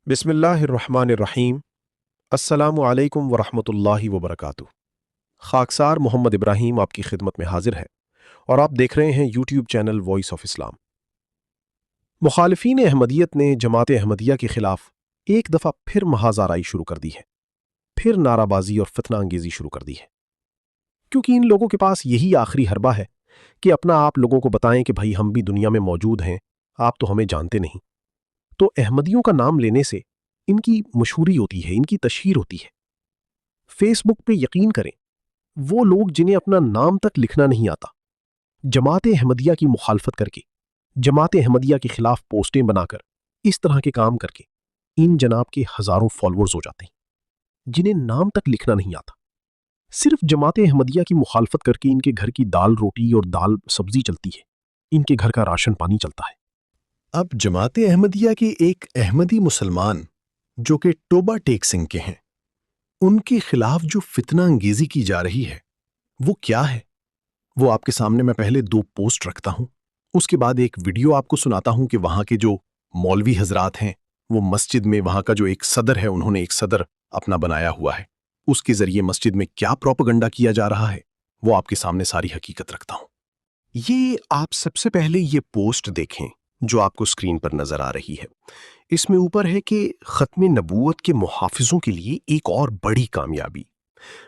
بسم اللہ الرحمن الرحیم۔ السلام علیکم ورحمۃ اللہ وبرکاتہ۔ خاکسار محمد ابراہیم آپ کی خدمت میں حاضر ہے اور آپ دیکھ رہے ہیں یوٹیوب چینل وائس آف اسلام۔ مخالفین احمدیت نے جماعت احمدیہ کے خلاف ایک دفعہ پھر محاذ آرائی شروع کر دی ہے، پھر نعرہ بازی اور فتنہ انگیزی شروع کر دی ہے، کیونکہ ان لوگوں کے پاس یہی آخری حربہ ہے کہ اپنا آپ لوگوں کو بتائیں کہ بھائی ہم بھی دنیا میں موجود ہیں، آپ تو ہمیں جانتے نہیں۔ تو احمدیوں کا نام لینے سے ان کی مشہوری ہوتی ہے، ان کی تشہیر ہوتی ہے۔ فیس بک پہ یقین کریں، وہ لوگ جنہیں اپنا نام تک لکھنا نہیں آتا، جماعت احمدیہ کی مخالفت کر کے، جماعت احمدیہ کے خلاف پوسٹیں بنا کر، اس طرح کے کام کر کے ان جناب کے ہزاروں فالورز ہو جاتے ہیں جنہیں نام تک لکھنا نہیں آتا۔ صرف جماعت احمدیہ کی مخالفت کر کے ان کے گھر کی دال روٹی اور دال سبزی چلتی ہے، ان کے گھر کا راشن پانی چلتا ہے۔ اب جماعت احمدیہ کے ایک احمدی مسلمان جو کہ ٹوبہ ٹیک سنگھ کے ہیں، ان کے خلاف جو فتنہ انگیزی کی جا رہی ہے وہ کیا ہے؟ وہ آپ کے سامنے میں پہلے 2 پوسٹ رکھتا ہوں، اس کے بعد ایک ویڈیو آپ کو سناتا ہوں کہ وہاں کے جو مولوی حضرات ہیں وہ مسجد میں، وہاں کا جو ایک صدر ہے، انہوں نے ایک صدر اپنا بنایا ہوا ہے، اس کے ذریعے مسجد میں کیا پروپیگنڈا کیا جا رہا ہے وہ آپ کے سامنے ساری حقیقت رکھتا ہوں۔ یہ آپ سب سے پہلے یہ پوسٹ دیکھیں جو آپ کو سکرین پر نظر آ رہی ہے۔ اس میں اوپر ہے کہ ختم نبوت کے محافظوں کے لیے ایک اور بڑی کامیابی۔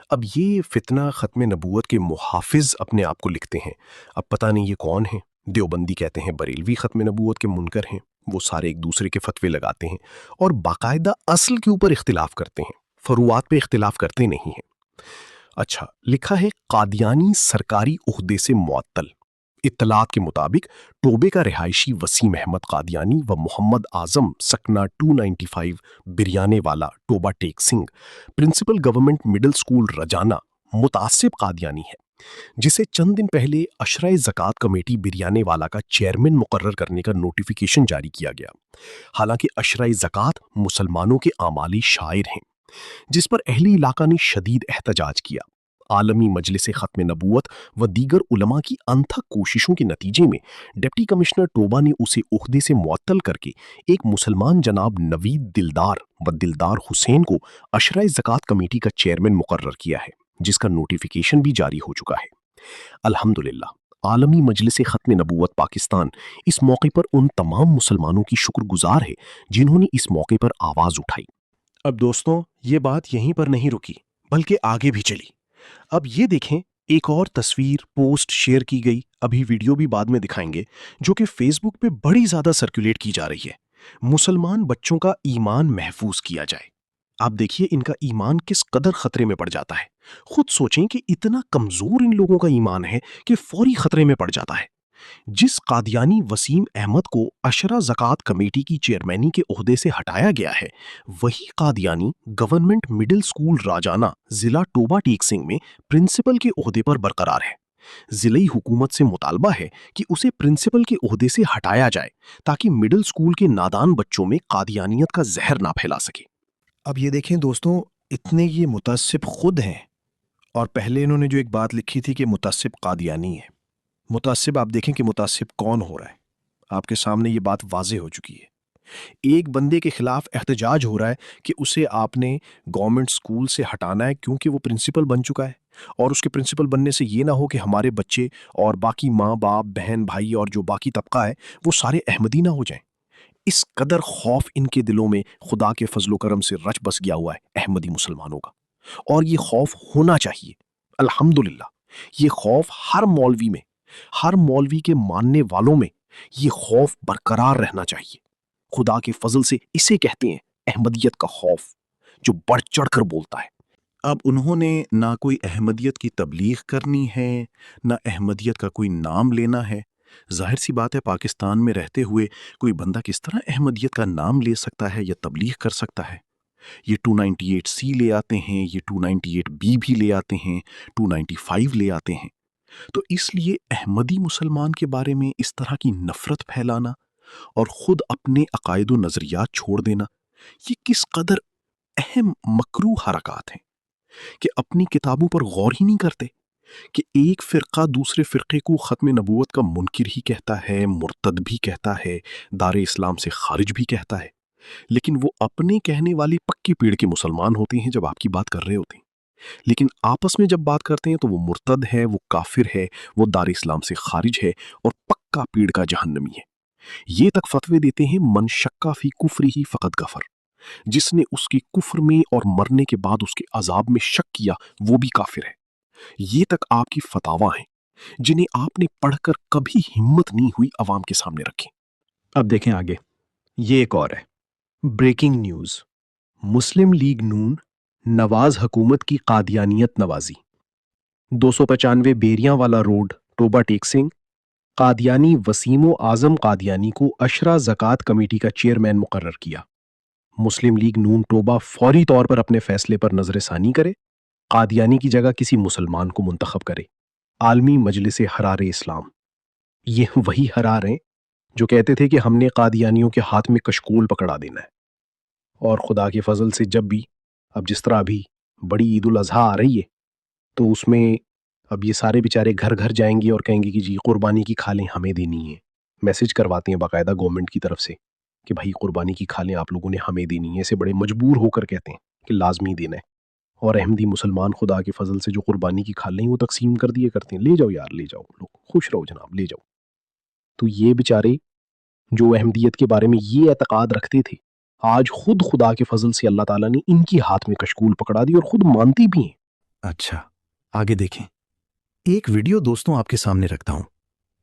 اب یہ فتنہ ختم نبوت کے محافظ اپنے آپ کو لکھتے ہیں، اب پتہ نہیں یہ کون ہیں۔ دیوبندی کہتے ہیں بریلوی ختم نبوت کے منکر ہیں، وہ سارے ایک دوسرے کے فتوے لگاتے ہیں اور باقاعدہ اصل کے اوپر اختلاف کرتے ہیں، فروعات پہ اختلاف کرتے نہیں ہیں۔ اچھا، لکھا ہے قادیانی سرکاری عہدے سے معطل۔ اطلاعات کے مطابق ٹوبے کا رہائشی وسیم احمد قادیانی و محمد اعظم سکنہ 295 بریانے والا Toba Tek Singh principal government middle school Rajana متعصب قادیانی ہے، جسے چند دن پہلے عشرہ زکوٰۃ کمیٹی بریانے والا کا چیئرمین مقرر کرنے کا نوٹیفیکیشن جاری کیا گیا۔ حالانکہ عشرہ زکوٰۃ مسلمانوں کے اعمالی شاعر ہیں، جس پر اہل علاقہ نے شدید احتجاج کیا۔ عالمی مجلس ختم نبوت و دیگر علماء کی انتھک کوششوں کے نتیجے میں ڈپٹی کمشنر ٹوبہ نے اسے عہدے سے معطل کر کے ایک مسلمان جناب نوید دلدار و دلدار حسین کو عشرہ زکوٰۃ کمیٹی کا چیئرمین مقرر کیا ہے، جس کا نوٹیفیکیشن بھی جاری ہو چکا ہے۔ الحمدللہ، عالمی مجلس ختم نبوت پاکستان اس موقع پر ان تمام مسلمانوں کی شکر گزار ہے جنہوں نے اس موقع پر آواز اٹھائی۔ اب دوستوں، یہ بات یہیں پر نہیں رکی بلکہ آگے بھی چلی۔ اب یہ دیکھیں، ایک اور تصویر پوسٹ شیئر کی گئی، ابھی ویڈیو بھی بعد میں دکھائیں گے، جو کہ فیس بک پہ بڑی زیادہ سرکولیٹ کی جا رہی ہے۔ مسلمان بچوں کا ایمان محفوظ کیا جائے۔ آپ دیکھیے ان کا ایمان کس قدر خطرے میں پڑ جاتا ہے۔ خود سوچیں کہ اتنا کمزور ان لوگوں کا ایمان ہے کہ فوری خطرے میں پڑ جاتا ہے۔ جس قادیانی وسیم احمد کو عشرہ زکوٰۃ کمیٹی کی چیئرمینی کے عہدے سے ہٹایا گیا ہے، وہی قادیانی گورنمنٹ مڈل سکول راجانہ ضلع ٹوبہ ٹیک سنگھ میں پرنسپل کے عہدے پر برقرار ہے۔ ضلعی حکومت سے مطالبہ ہے کہ اسے پرنسپل کے عہدے سے ہٹایا جائے تاکہ مڈل سکول کے نادان بچوں میں قادیانیت کا زہر نہ پھیلا سکے۔ اب یہ دیکھیں دوستوں، اتنے یہ متعصب خود ہیں، اور پہلے انہوں نے جو ایک بات لکھی تھی کہ متعصب قادیانی ہے۔ متعصب آپ دیکھیں کہ متعصب کون ہو رہا ہے، آپ کے سامنے یہ بات واضح ہو چکی ہے۔ ایک بندے کے خلاف احتجاج ہو رہا ہے کہ اسے آپ نے گورنمنٹ سکول سے ہٹانا ہے کیونکہ وہ پرنسپل بن چکا ہے، اور اس کے پرنسپل بننے سے یہ نہ ہو کہ ہمارے بچے اور باقی ماں باپ بہن بھائی اور جو باقی طبقہ ہے وہ سارے احمدی نہ ہو جائیں۔ اس قدر خوف ان کے دلوں میں خدا کے فضل و کرم سے رچ بس گیا ہوا ہے احمدی مسلمانوں کا، اور یہ خوف ہونا چاہیے۔ الحمدللہ، یہ خوف ہر مولوی میں، ہر مولوی کے ماننے والوں میں یہ خوف برقرار رہنا چاہیے۔ خدا کے فضل سے اسے کہتے ہیں احمدیت کا خوف، جو بڑھ چڑھ کر بولتا ہے۔ اب انہوں نے نہ کوئی احمدیت کی تبلیغ کرنی ہے، نہ احمدیت کا کوئی نام لینا ہے۔ ظاہر سی بات ہے، پاکستان میں رہتے ہوئے کوئی بندہ کس طرح احمدیت کا نام لے سکتا ہے یا تبلیغ کر سکتا ہے؟ یہ 298C لے آتے ہیں، یہ 298B بھی لے آتے ہیں، 295 لے آتے ہیں۔ تو اس لیے احمدی مسلمان کے بارے میں اس طرح کی نفرت پھیلانا اور خود اپنے عقائد و نظریات چھوڑ دینا، یہ کس قدر اہم مکروہ حرکات ہیں کہ اپنی کتابوں پر غور ہی نہیں کرتے کہ ایک فرقہ دوسرے فرقے کو ختم نبوت کا منکر ہی کہتا ہے، مرتد بھی کہتا ہے، دار اسلام سے خارج بھی کہتا ہے۔ لیکن وہ اپنے کہنے والی پکی پیڑ کے مسلمان ہوتے ہیں جب آپ کی بات کر رہے ہوتے ہیں، لیکن آپس میں جب بات کرتے ہیں تو وہ مرتد ہے، وہ کافر ہے، وہ دار اسلام سے خارج ہے اور پکا پیڑ کا جہنمی ہے۔ یہ تک فتوے دیتے ہیں من شکا فی کفرہ فقد کفر، جس نے اس کے کفر میں اور مرنے کے بعد اس کے عذاب میں شک کیا وہ بھی کافر ہے۔ یہ تک آپ کی فتاوا ہیں جنہیں آپ نے پڑھ کر کبھی ہمت نہیں ہوئی عوام کے سامنے رکھیں۔ اب دیکھیں آگے، یہ ایک اور ہے بریکنگ نیوز۔ مسلم لیگ نون نواز حکومت کی قادیانیت نوازی۔ 295 بیریاں والا روڈ ٹوبہ ٹیک سنگھ، قادیانی وسیم و اعظم قادیانی کو اشرا زکوٰۃ کمیٹی کا چیئرمین مقرر کیا۔ مسلم لیگ نون ٹوبہ فوری طور پر اپنے فیصلے پر نظر ثانی کرے، قادیانی کی جگہ کسی مسلمان کو منتخب کرے۔ عالمی مجلس حرار اسلام، یہ وہی حرار ہیں جو کہتے تھے کہ ہم نے قادیانیوں کے ہاتھ میں کشکول پکڑا دینا ہے، اور خدا کے فضل سے جب بھی اب جس طرح ابھی بڑی عید الاضحیٰ آ رہی ہے تو اس میں اب یہ سارے بیچارے گھر گھر جائیں گے اور کہیں گے کہ جی قربانی کی کھالیں ہمیں دینی ہیں، میسج کرواتے ہیں باقاعدہ گورنمنٹ کی طرف سے کہ بھائی قربانی کی کھالیں آپ لوگوں نے ہمیں دینی ہے، اسے بڑے مجبور ہو کر کہتے ہیں کہ لازمی دینا ہے۔ اور احمدی مسلمان خدا کے فضل سے جو قربانی کی کھالیں وہ تقسیم کر دیے کرتے ہیں، لے جاؤ یار لے جاؤ، لوگ خوش رہو جناب لے جاؤ۔ تو یہ بیچارے جو احمدیت کے بارے میں یہ اعتقاد رکھتے تھے، آج خود خدا کے فضل سے اللہ تعالیٰ نے ان کی ہاتھ میں کشکول پکڑا دی اور خود مانتی بھی ہیں۔ اچھا آگے دیکھیں، ایک ویڈیو دوستوں آپ کے سامنے رکھتا ہوں،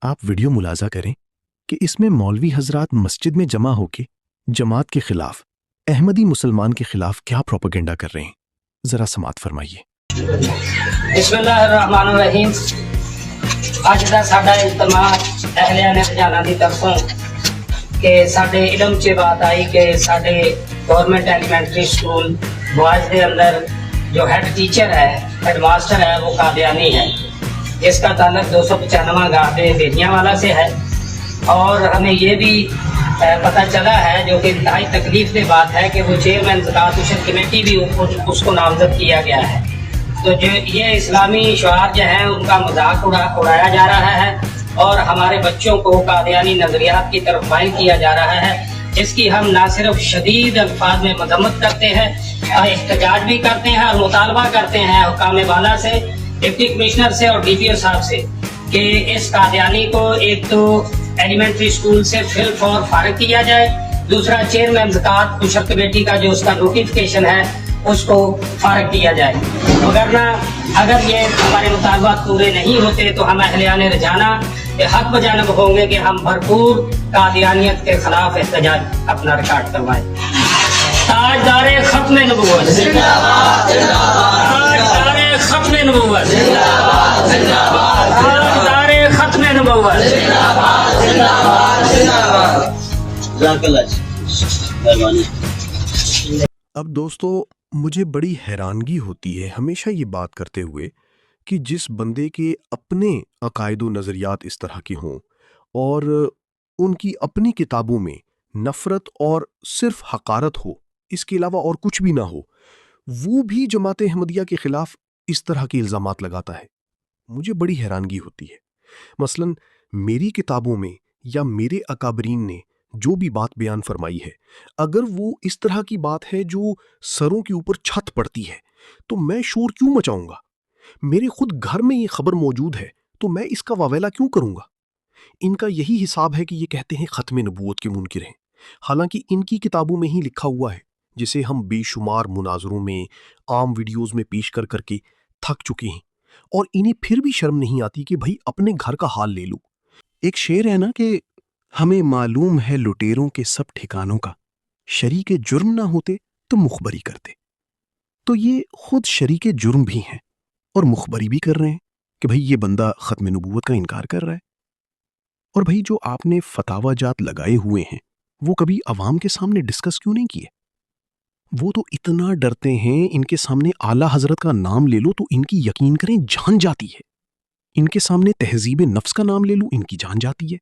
آپ ویڈیو ملاحظہ کریں کہ اس میں مولوی حضرات مسجد میں جمع ہو کے جماعت کے خلاف، احمدی مسلمان کے خلاف کیا پروپیگنڈا کر رہے ہیں، ذرا سماعت فرمائیے۔ بسم اللہ الرحمن الرحیم۔ اج دا ساڈا اجتماع اہلیان رجحانہ دی طرفوں کہ ساڈے علم چ بات آئی کہ ساڈے گورنمنٹ ایلیمنٹری سکول بوائز دے اندر جو ہیڈ ٹیچر ہے، ہیڈ ماسٹر ہے، وہ قادیانی ہے، جس کا تعلق 295 گاہ بیریاں والا سے ہے۔ اور ہمیں یہ بھی پتہ چلا ہے جو کہ انتہائی تکلیف دہ بات ہے کہ وہ چیئرمین زکوٰۃ اشر کمیٹی بھی اس کو نامزد کیا گیا ہے۔ تو جو یہ اسلامی شعار جو ہیں ان کا مذاق اڑایا جا رہا ہے اور ہمارے بچوں کو قادیانی نظریات کی طرف مائل کیا جا رہا ہے، جس کی ہم نہ صرف شدید الفاظ میں مذمت کرتے ہیں، احتجاج بھی کرتے ہیں اور مطالبہ کرتے ہیں حکام بالا سے، ڈپٹی کمشنر سے اور ڈی پی او صاحب سے کہ اس قادیانی کو ایک تو ایلیمنٹری اسکول سے فی الفور فارغ کیا جائے، دوسرا چیئرمین زکوٰۃ اشر کمیٹی کا جو اس کا نوٹیفکیشن ہے اس کو فارغ کیا جائے، وگرنہ اگر یہ ہمارے مطالبات پورے نہیں ہوتے تو ہم اہلیان رجحانہ حق بجانب ہوں گے کہ ہم بھرپور قادیانیت کے خلاف احتجاج اپنا ریکارڈ کروائیں۔ تاجدار ختم نبوت، تاجدار ختم نبوت، تاجدار ختم نبوت۔ اب دوستو مجھے بڑی حیرانگی ہوتی ہے ہمیشہ یہ بات کرتے ہوئے کہ جس بندے کے اپنے عقائد و نظریات اس طرح کے ہوں اور ان کی اپنی کتابوں میں نفرت اور صرف حقارت ہو، اس کے علاوہ اور کچھ بھی نہ ہو، وہ بھی جماعت احمدیہ کے خلاف اس طرح کے الزامات لگاتا ہے، مجھے بڑی حیرانگی ہوتی ہے۔ مثلا میری کتابوں میں یا میرے اکابرین نے جو بھی بات بیان فرمائی ہے، اگر وہ اس طرح کی بات ہے جو سروں کے اوپر چھت پڑتی ہے تو میں شور کیوں مچاؤں گا؟ میرے خود گھر میں یہ خبر موجود ہے تو میں اس کا واویلا کیوں کروں گا؟ ان کا یہی حساب ہے کہ یہ کہتے ہیں ختم نبوت کے منکر ہیں، حالانکہ ان کی کتابوں میں ہی لکھا ہوا ہے، جسے ہم بے شمار مناظروں میں، عام ویڈیوز میں پیش کر کے تھک چکے ہیں، اور انہیں پھر بھی شرم نہیں آتی کہ بھائی اپنے گھر کا حال لے لو۔ ایک شعر ہے نا کہ ہمیں معلوم ہے لٹیروں کے سب ٹھکانوں کا، شریک جرم نہ ہوتے تو مخبری کرتے۔ تو یہ خود شریک جرم بھی ہیں اور مخبری بھی کر رہے ہیں کہ بھئی یہ بندہ ختم نبوت کا انکار کر رہا ہے۔ اور بھئی جو آپ نے فتاوی جات لگائے ہوئے ہیں وہ کبھی عوام کے سامنے ڈسکس کیوں نہیں کیے؟ وہ تو اتنا ڈرتے ہیں، ان کے سامنے اعلیٰ حضرت کا نام لے لو تو ان کی یقین کریں جان جاتی ہے، ان کے سامنے تہذیب نفس کا نام لے لو ان کی جان جاتی ہے،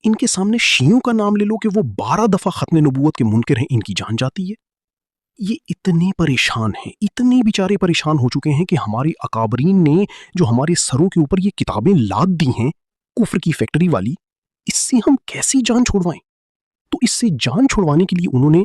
ان کے سامنے شیعوں کا نام لے لو کہ وہ 12 دفعہ ختم نبوت کے منکر ہیں، ان کی جان جاتی ہے۔ یہ اتنے پریشان ہیں، اتنے بیچارے پریشان ہو چکے ہیں کہ ہمارے اکابرین نے جو ہمارے سروں کے اوپر یہ کتابیں لاد دی ہیں کفر کی فیکٹری والی، اس سے ہم کیسی جان چھوڑوائیں؟ تو اس سے جان چھوڑوانے کے لیے انہوں نے